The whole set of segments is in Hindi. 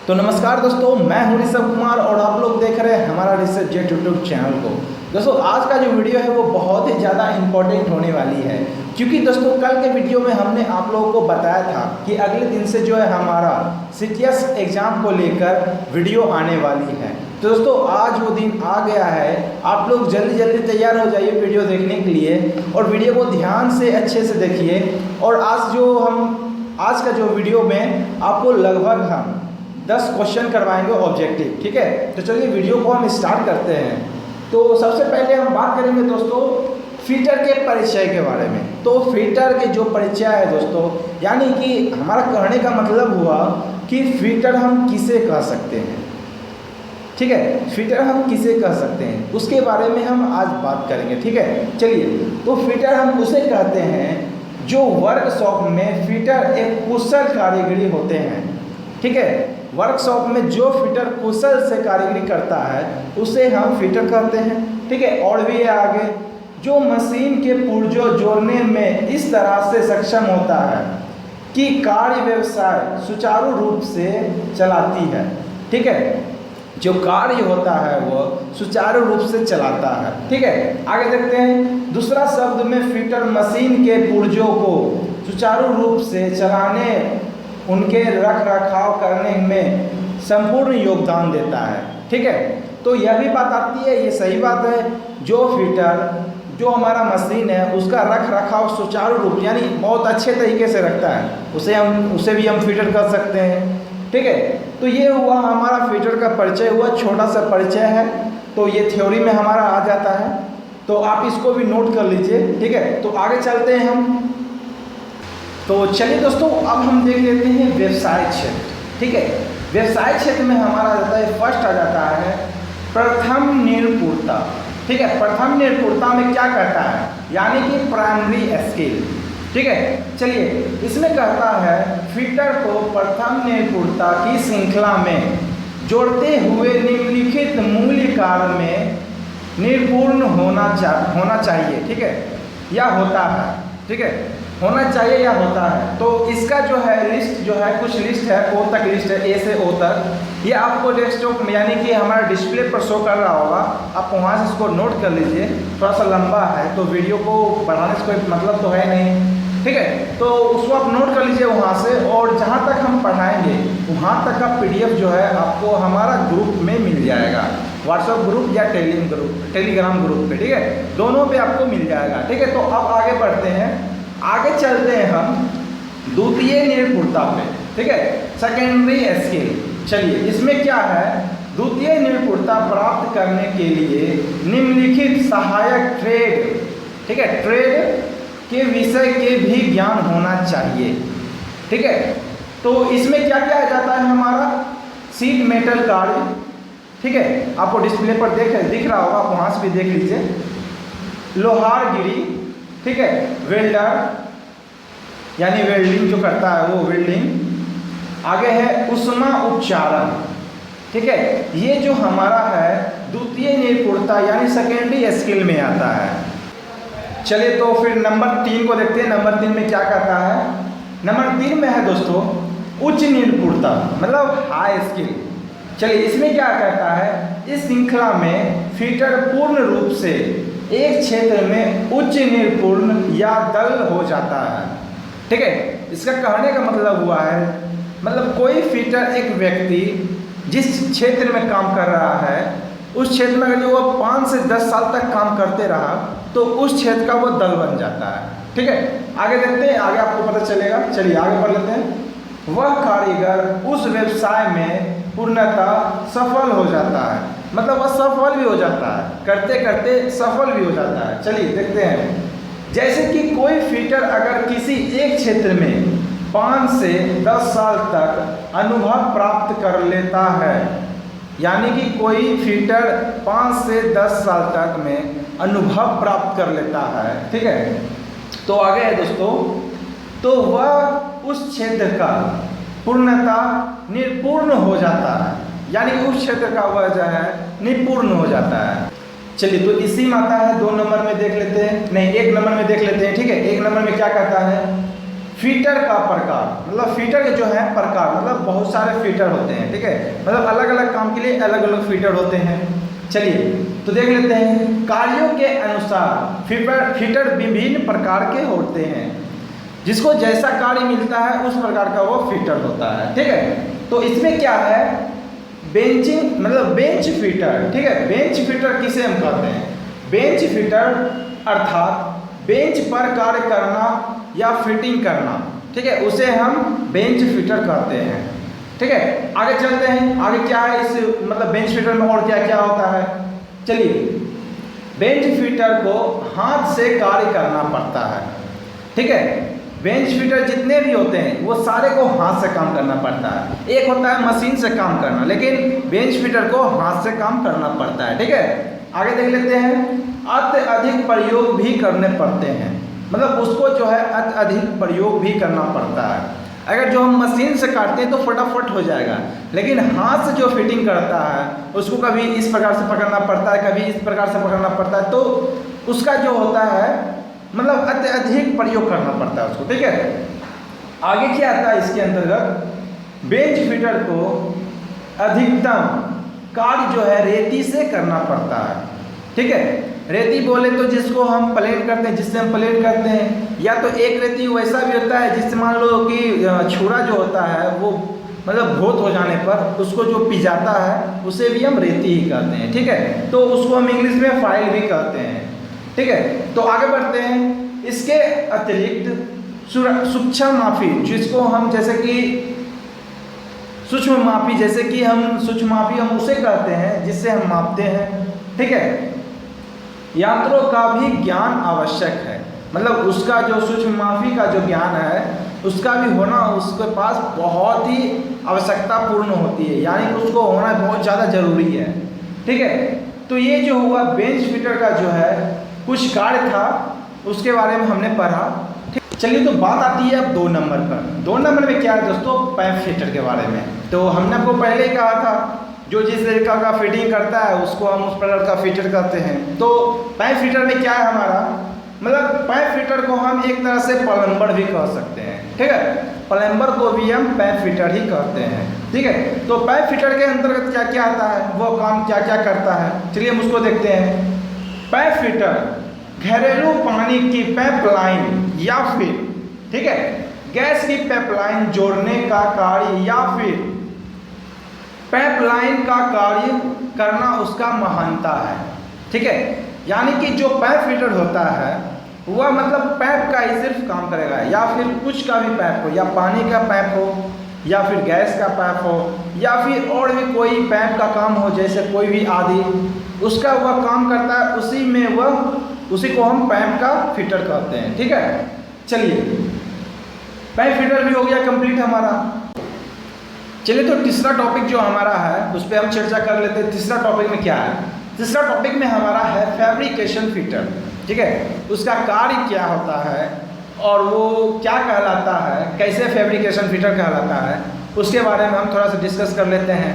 तो नमस्कार दोस्तों, मैं हूं ऋषभ कुमार और आप लोग देख रहे हैं हमारा रिसर्च जेट यूट्यूब चैनल को। दोस्तों आज का जो वीडियो है वो बहुत ही ज़्यादा इम्पोर्टेंट होने वाली है, क्योंकि दोस्तों कल के वीडियो में हमने आप लोगों को बताया था कि अगले दिन से जो है हमारा CTS एग्ज़ाम को लेकर वीडियो आने वाली है। तो दोस्तों आज वो दिन आ गया है, आप लोग जल्दी जल्दी तैयार हो जाइए वीडियो देखने के लिए और वीडियो को ध्यान से अच्छे से देखिए। और आज का जो वीडियो में आपको लगभग हम 10 क्वेश्चन करवाएंगे ऑब्जेक्टिव, ठीक है। तो चलिए वीडियो को हम स्टार्ट करते हैं। तो सबसे पहले हम बात करेंगे दोस्तों फीटर के परिचय के बारे में। तो फीटर के जो परिचय है दोस्तों, यानी कि हमारा कहने का मतलब हुआ कि फीटर हम किसे कह सकते हैं, ठीक है। फीटर हम किसे कह सकते हैं उसके बारे में हम आज बात करेंगे, ठीक है। चलिए, तो फीटर हम उसे कहते हैं जो वर्कशॉप में फीटर एक कुशल कारीगरी होते हैं, ठीक है। वर्कशॉप में जो फीटर कुशल से कारीगरी करता है उसे हम फीटर कहते हैं, ठीक है। और भी है आगे, जो मशीन के पुर्जों जोड़ने में इस तरह से सक्षम होता है कि कार्य व्यवसाय सुचारू रूप से चलाती है, ठीक है। जो कार्य होता है वो सुचारू रूप से चलाता है, ठीक है। आगे देखते हैं, दूसरा शब्द में फीटर मशीन के पुर्जों को सुचारू रूप से चलाने, उनके रख रखाव करने में संपूर्ण योगदान देता है, ठीक है। तो यह भी बात आती है, ये सही बात है, जो फीटर जो हमारा मशीन है उसका रख रखाव सुचारू रूप यानी बहुत अच्छे तरीके से रखता है, उसे भी हम फीटर कर सकते हैं, ठीक है। तो ये हुआ हमारा फीटर का परिचय हुआ, छोटा सा परिचय है। तो ये थ्योरी में हमारा आ जाता है, तो आप इसको भी नोट कर लीजिए, ठीक है। तो आगे चलते हैं हम। तो चलिए दोस्तों, अब हम देख लेते हैं व्यवसाय क्षेत्र, ठीक है। व्यवसाय क्षेत्र में हमारा आता है, फर्स्ट आ जाता है प्रथम निपुणता, ठीक है। प्रथम निपुणता में क्या कहता है, यानी कि प्राइमरी स्किल, ठीक है। चलिए, इसमें कहता है फीटर को प्रथम निपुणता की श्रृंखला में जोड़ते हुए निम्नलिखित मूल्य कार्य में निपुण होना चाहिए, ठीक है, या होता है, ठीक है। होना चाहिए या होता है। तो इसका जो है लिस्ट जो है, कुछ लिस्ट है, O तक लिस्ट है, A से O तक। ये आपको डेस्कटॉप में यानी कि हमारा डिस्प्ले पर शो कर रहा होगा, आप वहाँ से इसको नोट कर लीजिए। थोड़ा सा लंबा है तो वीडियो को बढ़ाने से कोई मतलब तो है नहीं, ठीक है। तो उसको आप नोट कर लीजिए वहाँ से, और जहाँ तक हम पढ़ाएंगे वहाँ तक का PDF जो है आपको हमारा ग्रुप में मिल जाएगा, व्हाट्सएप ग्रुप या टेलीग्राम ग्रुप पे, ठीक है, दोनों पे आपको मिल जाएगा, ठीक है। तो अब आगे बढ़ते हैं, आगे चलते हैं हम द्वितीय निपुणता पे, ठीक है, सेकेंडरी स्किल। चलिए, इसमें क्या है, द्वितीय निपुणता प्राप्त करने के लिए निम्नलिखित सहायक ट्रेड, ठीक है, ट्रेड के विषय के भी ज्ञान होना चाहिए, ठीक है। तो इसमें क्या क्या आ जाता है हमारा, सीट मेटल कार्य, ठीक है, आपको डिस्प्ले पर दिख रहा होगा, आप वहाँ से भी देख लीजिए। लोहारगिरी, ठीक है, वेल्डर यानी वेल्डिंग जो करता है वो वेल्डिंग। आगे है उष्मा उपचारण, ठीक है, ये जो हमारा है द्वितीय निपुणता यानी सेकेंडरी स्किल में आता है। चलिए, तो फिर नंबर 3 को देखते हैं। नंबर 3 में क्या कहता है, नंबर 3 में है दोस्तों उच्च निपुणता, मतलब हाई स्किल। चलिए, इसमें क्या कहता है, इस श्रृंखला में फीटर पूर्ण रूप से एक क्षेत्र में उच्च निपुण या दल हो जाता है, ठीक है। इसका कहने का मतलब हुआ है, मतलब कोई फीटर एक व्यक्ति जिस क्षेत्र में काम कर रहा है उस क्षेत्र में अगर वो 5 से 10 साल तक काम करते रहा तो उस क्षेत्र का वो दल बन जाता है, ठीक है। आगे देखते हैं, आगे आपको पता चलेगा। चलिए आगे बढ़ लेते हैं। वह कारीगर उस व्यवसाय में पूर्णतः सफल हो जाता है, मतलब वह सफल भी हो जाता है, करते करते सफल भी हो जाता है। चलिए देखते हैं, जैसे कि कोई फीटर अगर किसी एक क्षेत्र में 5 से 10 साल तक अनुभव प्राप्त कर लेता है, यानी कि कोई फीटर 5 से 10 साल तक में अनुभव प्राप्त कर लेता है, ठीक है। तो आगे है दोस्तों, तो वह उस क्षेत्र का पूर्णतः निपुण हो जाता है, यानी उस क्षेत्र का वह जो है निपुण हो जाता है। चलिए, तो इसी में आता है 2 नंबर में देख लेते हैं, नहीं 1 नंबर में देख लेते हैं, ठीक है। 1 नंबर में क्या कहता है, फीटर का प्रकार, मतलब फीटर के जो है प्रकार, मतलब बहुत सारे फीटर होते हैं, ठीक है, मतलब अलग अलग काम के लिए अलग अलग फीटर होते हैं। चलिए तो देख लेते हैं। कार्यों के अनुसार फीटर विभिन्न प्रकार के होते हैं, जिसको जैसा कार्य मिलता है उस प्रकार का वो फीटर होता है, ठीक है। तो इसमें क्या है, बेंचिंग मतलब बेंच फीटर, ठीक है। बेंच फीटर किसे हम कहते हैं, बेंच फीटर अर्थात बेंच पर कार्य करना या फिटिंग करना, ठीक है, उसे हम बेंच फीटर कहते हैं, ठीक है। आगे चलते हैं, आगे क्या है इस मतलब बेंच फीटर में और क्या क्या होता है। चलिए, बेंच फीटर को हाथ से कार्य करना पड़ता है, ठीक है। बेंच फीटर जितने भी होते हैं वो सारे को हाथ से काम करना पड़ता है। एक होता है मशीन से काम करना, लेकिन बेंच फीटर को हाथ से काम करना पड़ता है, ठीक है। आगे देख लेते हैं। अत्यधिक प्रयोग भी करने पड़ते हैं, मतलब उसको जो है अत्यधिक प्रयोग भी करना पड़ता है। अगर जो हम मशीन से काटते हैं तो फटाफट हो जाएगा, लेकिन हाथ से जो फिटिंग करता है उसको कभी इस प्रकार से पकड़ना पड़ता है, कभी इस प्रकार से पकड़ना पड़ता है, तो उसका जो होता है मतलब अत्यधिक प्रयोग करना पड़ता है उसको, ठीक है। आगे क्या आता है इसके अंतर्गत, बेंच फीटर को अधिकतम कार्य जो है रेती से करना पड़ता है, ठीक है। रेती बोले तो जिसको हम प्लेन करते हैं, जिससे हम प्लेन करते हैं, या तो एक रेती वैसा भी होता है जिससे मान लो कि छुरा जो होता है वो मतलब भोत हो जाने पर उसको जो पिजाता है उसे भी हम रेती ही कहते हैं, ठीक है। तो उसको हम इंग्लिश में फाइल भी कहते हैं, ठीक है। तो आगे बढ़ते हैं। इसके अतिरिक्त सूक्ष्म मापी, जिसको हम जैसे कि सूक्ष्म मापी, जैसे कि हम सूक्ष्म मापी हम उसे कहते हैं जिससे हम मापते हैं, ठीक है। यंत्रों का भी ज्ञान आवश्यक है, मतलब उसका जो सूक्ष्म मापी का जो ज्ञान है उसका भी होना उसके पास बहुत ही आवश्यकता पूर्ण होती है, यानी कि उसको होना बहुत ज़्यादा जरूरी है, ठीक है। तो ये जो हुआ बेंच फीटर का जो है कुछ कार्य था, उसके बारे में हमने पढ़ा, ठीक। चलिए तो बात आती है अब 2 नंबर पर। 2 नंबर में क्या है दोस्तों, पाइप फीटर के बारे में। तो हमने आपको पहले ही कहा था जो जिस तरीका का फिटिंग करता है उसको हम उस प्रकार का फीटर कहते हैं। तो पाइप फीटर में क्या है हमारा, मतलब पाइप फीटर को हम एक तरह से प्लम्बर भी कह सकते हैं, ठीक है। प्लम्बर को भी हम पाइप फीटर ही कहते हैं, ठीक है। तो पाइप फीटर के अंतर्गत क्या क्या आता है, वो काम क्या क्या करता है, चलिए हम उसको देखते हैं। पाइप फीटर घरेलू पानी की पाइपलाइन या फिर, ठीक है, गैस की पाइपलाइन जोड़ने का कार्य या फिर पाइपलाइन का कार्य करना उसका महानता है, ठीक है। यानी कि जो पाइप फीटर होता है वह मतलब पाइप का ही सिर्फ काम करेगा, या फिर कुछ का भी पाइप हो, या पानी का पाइप हो, या फिर गैस का पाइप हो, या फिर और भी कोई पाइप का काम हो, जैसे कोई भी आदि, उसका वह काम करता है, उसी को हम पाइप का फीटर कहते हैं, ठीक है। चलिए पाइप फीटर भी हो गया कंप्लीट हमारा। चलिए तो तीसरा टॉपिक जो हमारा है उस पर हम चर्चा कर लेते हैं। तीसरा टॉपिक में क्या है, तीसरा टॉपिक में हमारा है फैब्रिकेशन फीटर, ठीक है। उसका कार्य क्या होता है और वो क्या कहलाता है, कैसे फैब्रिकेशन फीटर कहलाता है, उसके बारे में हम थोड़ा सा डिस्कस कर लेते हैं।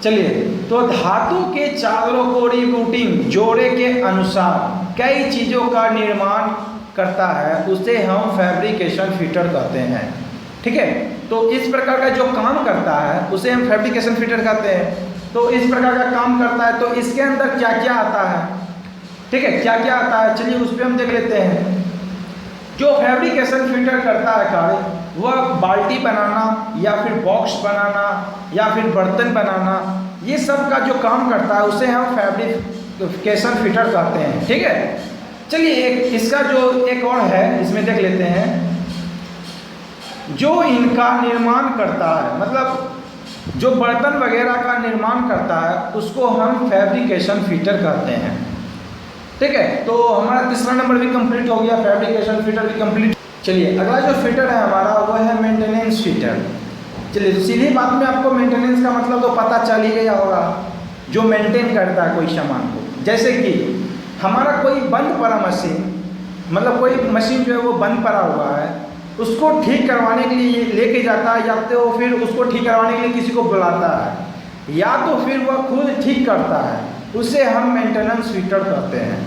चलिए तो धातु के चादरों को रिबूटिंग जोड़े के अनुसार कई चीज़ों का निर्माण करता है, उसे हम फैब्रिकेशन फीटर कहते हैं, ठीक है। तो इस प्रकार का जो काम करता है उसे हम फैब्रिकेशन फीटर कहते हैं। तो इस प्रकार का काम करता है, तो इसके अंदर क्या क्या आता है, ठीक है, क्या क्या आता है, चलिए उस पर हम देख लेते हैं। जो फैब्रिकेशन फीटर करता है कार्य, वह बाल्टी बनाना या फिर बॉक्स बनाना या फिर बर्तन बनाना, ये सब का जो काम करता है उसे हम फैब्रिकेशन फीटर कहते हैं, ठीक है। चलिए एक इसका जो एक और है इसमें देख लेते हैं। जो इनका निर्माण करता है, मतलब जो बर्तन वगैरह का निर्माण करता है उसको हम फैब्रिकेशन फीटर कहते हैं, ठीक है। तो हमारा तीसरा नंबर भी कंप्लीट हो गया, फैब्रिकेशन फीटर भी कंप्लीट। चलिए अगला जो फीटर है हमारा वह है मेंटेनेंस फीटर। चलिए तो सीधी बात में आपको मेंटेनेंस का मतलब तो पता चल ही गया होगा, जो मेंटेन करता है कोई सामान को। जैसे कि हमारा कोई बंद पड़ा मशीन, मतलब कोई मशीन जो है वो बंद पड़ा हुआ है, उसको ठीक करवाने के लिए लेके जाता है, या तो फिर उसको ठीक करवाने के लिए किसी को बुलाता है, या तो फिर वह खुद ठीक करता है, उसे हम मेंटेनेंस फीटर कहते हैं,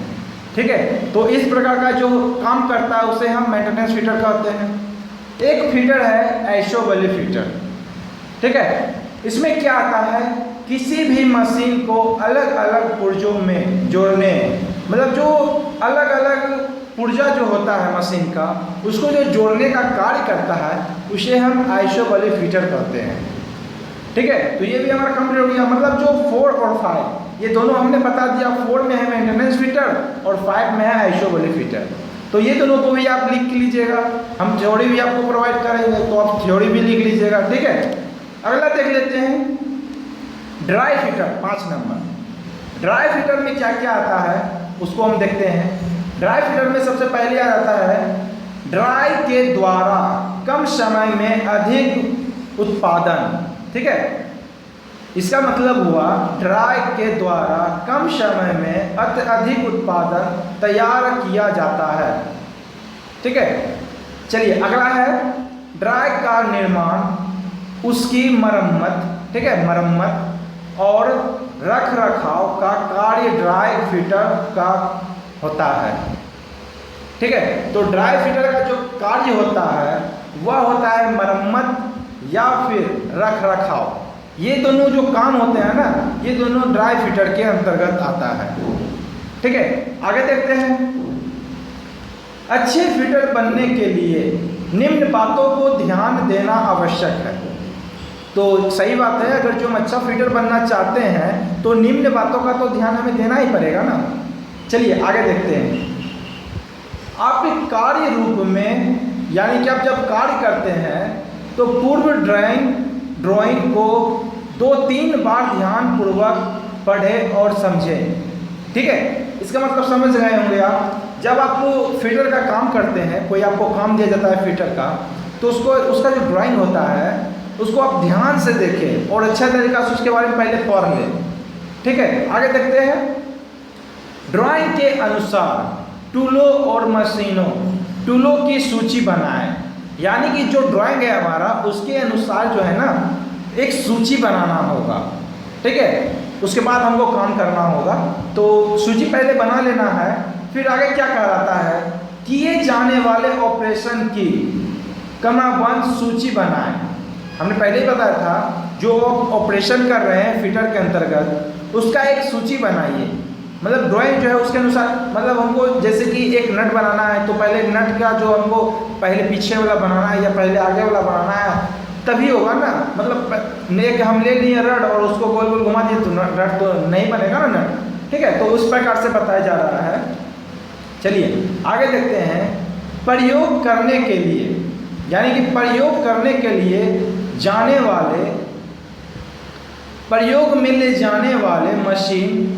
ठीक है। तो इस प्रकार का जो काम करता है उसे हम मेंटेनेंस फीटर कहते हैं, एक फीटर है आइसोबली फीटर, ठीक है। इसमें क्या आता है, किसी भी मशीन को अलग अलग पुर्जों में जोड़ने, मतलब जो अलग अलग पुर्जा जो होता है मशीन का, उसको जो जोड़ने का कार्य करता है उसे हम आइसोबली फीटर कहते हैं, ठीक है। तो ये भी हमारा कंप्लीट हो गया। मतलब जो 4 और 5 ये दोनों हमने बता दिया, 4 में है मेंटेनेंस फीटर और 5 में है आइसोबली फीटर। तो ये दोनों को भी आप लिख लीजिएगा, हम थ्योरी भी आपको प्रोवाइड करेंगे तो आप थ्योरी भी लिख लीजिएगा, ठीक है। अगला देख लेते हैं dry fitter, 5 number. Dry fitter में क्या क्या आता है उसको हम देखते हैं। ड्राई फीटर में सबसे पहले आ जाता है ड्राई के द्वारा कम समय में अधिक उत्पादन, ठीक है। इसका मतलब हुआ ड्राई के द्वारा कम समय में अधिक उत्पादन तैयार किया जाता है, ठीक है। चलिए अगला है ड्राई का निर्माण, उसकी मरम्मत, ठीक है, मरम्मत और रख रखाव का कार्य ड्राई फीटर का होता है, ठीक है। तो ड्राई फीटर का जो कार्य होता है वह होता है मरम्मत या फिर रख रखाव। ये दोनों जो काम होते हैं ना, ये दोनों ड्राई फीटर के अंतर्गत आता है, ठीक है। आगे देखते हैं, अच्छे फीटर बनने के लिए निम्न बातों को ध्यान देना आवश्यक है। तो सही बात है, अगर जो हम अच्छा फीटर बनना चाहते हैं तो निम्न बातों का तो ध्यान हमें देना ही पड़ेगा ना। चलिए आगे देखते हैं। आप कार्य रूप में, यानी कि आप जब कार्य करते हैं तो पूर्व ड्राइंग को 2-3 बार ध्यान पूर्वक पढ़ें और समझें, ठीक है। इसका मतलब समझ रहे होंगे आप, जब आप फीटर का काम करते हैं, कोई आपको काम दिया जाता है फीटर का, तो उसका जो ड्राइंग होता है उसको आप ध्यान से देखें और अच्छा तरीका से उसके बारे में पहले पढ़ लें, ठीक है। आगे देखते हैं, ड्राइंग के अनुसार टूलों और टूलों की सूची बनाएं। यानी कि जो ड्राइंग है हमारा उसके अनुसार जो है ना एक सूची बनाना होगा, ठीक है। उसके बाद हमको काम करना होगा, तो सूची पहले बना लेना है। फिर आगे क्या कहलाता है, किए जाने वाले ऑपरेशन की क्रमबद्ध सूची बनाएं। हमने पहले ही बताया था, जो ऑपरेशन कर रहे हैं फीटर के अंतर्गत उसका एक सूची बनाइए। मतलब ड्राइंग जो है उसके अनुसार, मतलब हमको जैसे कि एक नट बनाना है तो पहले नट का जो हमको पहले पीछे वाला बनाना है या पहले आगे वाला बनाना है तभी होगा ना। मतलब एक हम ले लिए रड और उसको गोल गोल घुमा दिए तो रड तो नहीं बनेगा ना नट, ठीक है। तो उस प्रकार से बताया जा रहा है। चलिए आगे देखते हैं, प्रयोग करने के लिए, यानी कि प्रयोग करने के लिए जाने वाले, प्रयोग में ले जाने वाले मशीन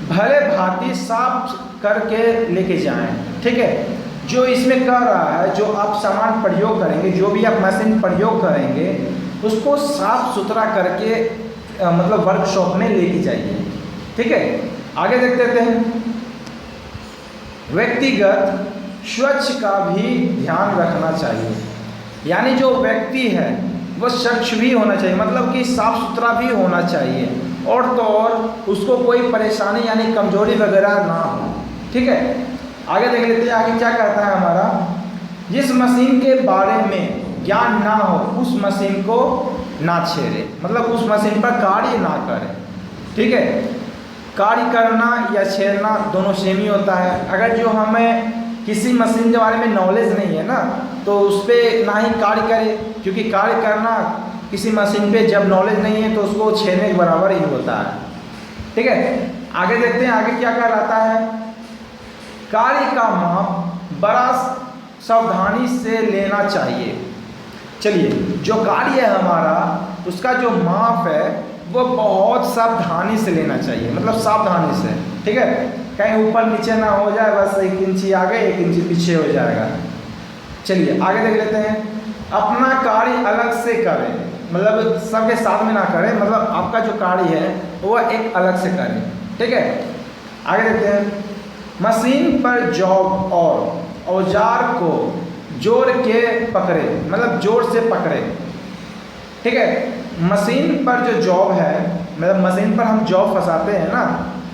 भले भांति साफ करके लेके जाएं, ठीक है। जो इसमें कह रहा है, जो आप सामान प्रयोग करेंगे, जो भी आप मशीन प्रयोग करेंगे उसको साफ सुथरा करके मतलब वर्कशॉप में लेके जाइए, ठीक है। आगे देखते हैं, व्यक्तिगत स्वच्छ का भी ध्यान रखना चाहिए। यानी जो व्यक्ति है वह स्वच्छ भी होना चाहिए, मतलब कि साफ सुथरा भी होना चाहिए, और तो और उसको कोई परेशानी यानी कमजोरी वगैरह ना हो, ठीक है। आगे देख लेते हैं, आगे क्या कहता है हमारा, जिस मशीन के बारे में ज्ञान ना हो उस मशीन को ना छेड़े, मतलब उस मशीन पर कार्य ना करें, ठीक है। कार्य करना या छेड़ना दोनों सेम ही होता है। अगर जो हमें किसी मशीन के बारे में नॉलेज नहीं है ना तो उस पर ना ही कार्य करें, क्योंकि कार्य करना किसी मशीन पे जब नॉलेज नहीं है तो उसको छेड़ने के बराबर ही होता है, ठीक है। आगे देखते हैं, आगे क्या कहलाता है, कार्य का माप बड़ा सावधानी से लेना चाहिए। चलिए, जो कार्य है हमारा उसका जो माप है वो बहुत सावधानी से लेना चाहिए, मतलब सावधानी से, ठीक है। कहीं ऊपर नीचे ना हो जाए, बस 1 इंची आगे 1 इंची पीछे हो जाएगा। चलिए आगे देख लेते हैं, अपना कार्य अलग से करें, मतलब सबके साथ में ना करें, मतलब आपका जो कार्य है वह एक अलग से करें, ठीक है। आगे देखते हैं, मशीन पर जॉब और औजार को जोड़ के पकड़े, मतलब जोर से पकड़े, ठीक है। मशीन पर जो जॉब है, मतलब मशीन पर हम जॉब फंसाते हैं ना,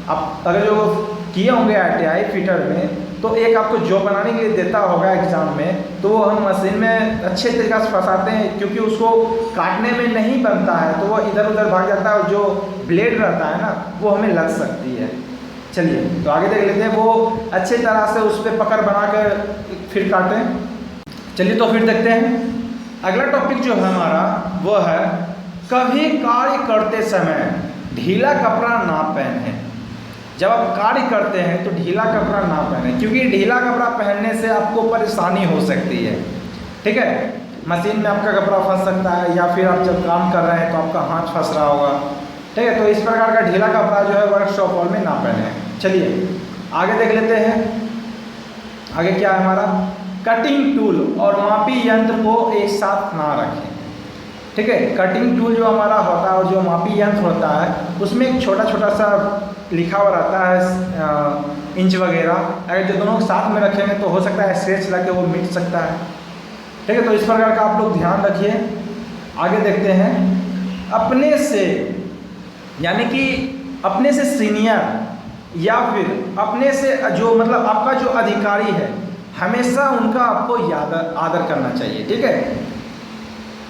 अब अगर जो किए होंगे ITI फीटर में तो एक आपको जॉब बनाने के लिए देता होगा एग्ज़ाम में, तो वो हम मशीन में अच्छे तरीक़े से फंसाते हैं, क्योंकि उसको काटने में नहीं बनता है तो वो इधर उधर भाग जाता है और जो ब्लेड रहता है ना वो हमें लग सकती है। चलिए तो आगे देख लेते हैं, वो अच्छे तरह से उस पर पकड़ बना कर फिर काटें। चलिए तो फिर देखते हैं अगला टॉपिक जो है हमारा वो है कभी कार्य करते समय ढीला कपड़ा ना पहने। जब आप कार्य करते हैं तो ढीला कपड़ा ना पहने, क्योंकि ढीला कपड़ा पहनने से आपको परेशानी हो सकती है। ठीक है, मशीन में आपका कपड़ा फंस सकता है, या फिर आप जब काम कर रहे हैं तो आपका हाथ फंस रहा होगा। ठीक है, तो इस प्रकार का ढीला कपड़ा जो है वर्कशॉप हॉल में ना पहने। चलिए आगे देख लेते हैं, आगे क्या है हमारा, कटिंग टूल और मापी यंत्र को एक साथ ना रखें। ठीक है, कटिंग टूल जो हमारा होता है और जो मापी यंत्र होता है उसमें एक छोटा छोटा सा लिखा हुआ रहता है इंच वगैरह, अगर जो दोनों साथ में रखेंगे तो हो सकता है स्क्रैच लगे वो मिट सकता है। ठीक है, तो इस प्रकार का आप लोग ध्यान रखिए। आगे देखते हैं, अपने से यानी कि अपने से सीनियर या फिर अपने से जो मतलब आपका जो अधिकारी है हमेशा उनका आपको आदर करना चाहिए। ठीक है,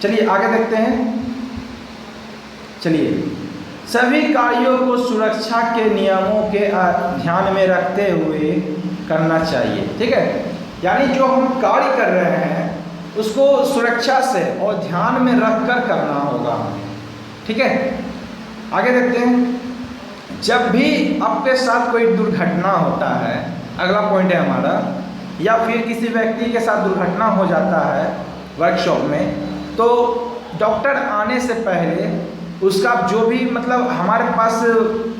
चलिए आगे देखते हैं। चलिए, सभी कार्यों को सुरक्षा के नियमों के ध्यान में रखते हुए करना चाहिए। ठीक है, यानी जो हम कार्य कर रहे हैं उसको सुरक्षा से और ध्यान में रखकर करना होगा। ठीक है, आगे देखते हैं, जब भी आपके साथ कोई दुर्घटना होता है, अगला पॉइंट है हमारा, या फिर किसी व्यक्ति के साथ दुर्घटना हो जाता है वर्कशॉप में, तो डॉक्टर आने से पहले उसका जो भी मतलब हमारे पास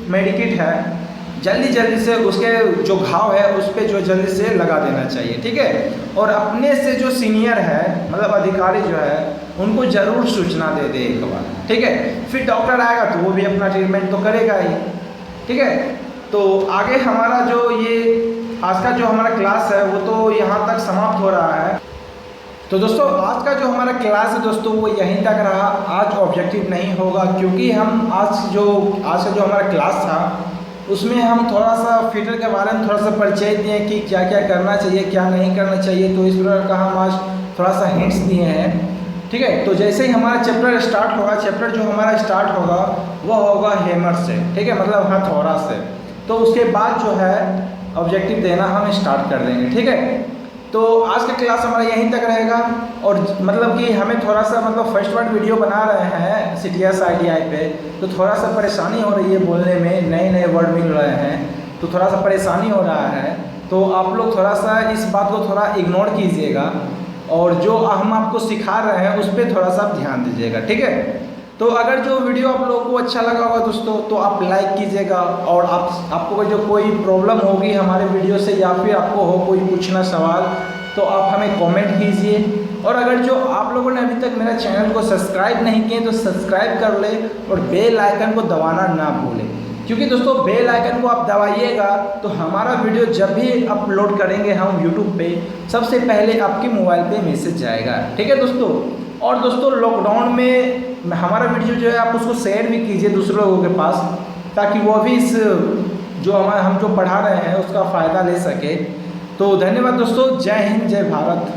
मेडिकेट है जल्दी से उसके जो घाव है उस पर जो जल्दी से लगा देना चाहिए। ठीक है, और अपने से जो सीनियर है मतलब अधिकारी जो है उनको ज़रूर सूचना दे दे एक बार। ठीक है, फिर डॉक्टर आएगा तो वो भी अपना ट्रीटमेंट तो करेगा ही। ठीक है, तो आगे हमारा जो ये आज का जो हमारा क्लास है वो तो यहाँ तक समाप्त हो रहा है। तो दोस्तों आज का जो हमारा क्लास है दोस्तों वो यहीं तक रहा। आज ऑब्जेक्टिव नहीं होगा, क्योंकि हम आज का जो हमारा क्लास था उसमें हम थोड़ा सा फिटर के बारे में थोड़ा सा परिचय दिए कि क्या क्या करना चाहिए क्या नहीं करना चाहिए। तो इस प्रकार का हम आज थोड़ा सा हिंट्स दिए हैं। ठीक है, तो जैसे ही हमारा चैप्टर स्टार्ट होगा, चैप्टर जो हमारा स्टार्ट होगा वो होगा हैमर से। ठीक है, मतलब हथौड़ा से। तो उसके बाद जो है ऑब्जेक्टिव देना हम स्टार्ट कर देंगे। ठीक है, तो आज का क्लास हमारा यहीं तक रहेगा। और मतलब कि हमें थोड़ा सा मतलब फर्स्ट वर्ड वीडियो बना रहे हैं CTS ITI पे, तो थोड़ा सा परेशानी हो रही है बोलने में, नए वर्ड मिल रहे हैं तो थोड़ा सा परेशानी हो रहा है। तो आप लोग थोड़ा सा इस बात को थोड़ा इग्नोर कीजिएगा और जो हम आपको सिखा रहे हैं उस पर थोड़ा सा ध्यान दीजिएगा। ठीक है, तो अगर जो वीडियो आप लोगों को अच्छा लगा होगा दोस्तों तो आप लाइक कीजिएगा, और आपको जो कोई प्रॉब्लम होगी हमारे वीडियो से या फिर आपको हो कोई पूछना सवाल तो आप हमें कमेंट कीजिए। और अगर जो आप लोगों ने अभी तक मेरा चैनल को सब्सक्राइब नहीं किए तो सब्सक्राइब कर ले और बेल आइकन को दबाना ना भूलें, क्योंकि दोस्तों बेल आइकन को आप दबाइएगा तो हमारा वीडियो जब भी अपलोड करेंगे हम यूट्यूब पे सबसे पहले आपके मोबाइल पे मैसेज जाएगा। ठीक है दोस्तों, और दोस्तों लॉकडाउन में हमारा वीडियो जो है आप उसको शेयर भी कीजिए दूसरे लोगों के पास, ताकि वो भी इस जो हम जो पढ़ा रहे हैं उसका फ़ायदा ले सके। तो धन्यवाद दोस्तों, जय हिंद जय भारत।